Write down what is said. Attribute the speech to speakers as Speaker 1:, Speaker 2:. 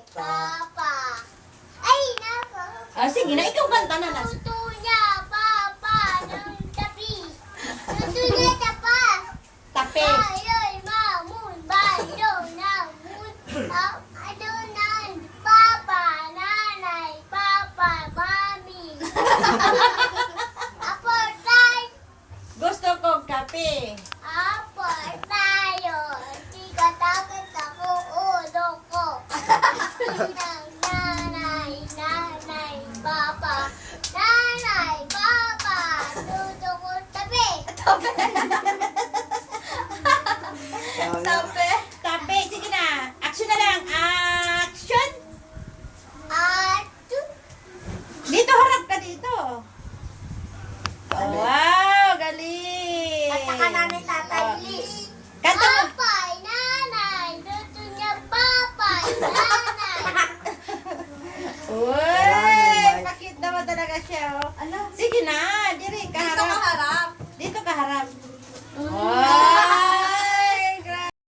Speaker 1: Papa. Ay, nako.
Speaker 2: Sige na, ikaw kanta na na.
Speaker 1: Luto niya, Papa, ng tabi. Luto niya, tapa.
Speaker 2: Tape.
Speaker 1: Bayoy, mamun, bayo, namun. Ano nan, Papa, nanay, Papa, mami. Apor tayo,
Speaker 2: Gusto kong kape.
Speaker 1: apor tayo. Tika takot ako, ulo ko. Ng nanay, nanay, Papa. Nanay, Papa, luto ko tabi.
Speaker 2: Tape. Tape. Sige na. Action na lang. Action.
Speaker 1: Atu.
Speaker 2: Dito, harap ka dito. Wow, galing.
Speaker 1: At saka nanay, tatay,
Speaker 2: Oh.
Speaker 1: please.
Speaker 2: Kanta mo.
Speaker 1: Papay, nanay, luto niya, papay, nanay.
Speaker 2: Uy, pakit naman talaga siya. Oh. Sige na, diri ka
Speaker 3: Dito
Speaker 2: harap.
Speaker 3: ka harap.
Speaker 2: Dito ka harap. Oh,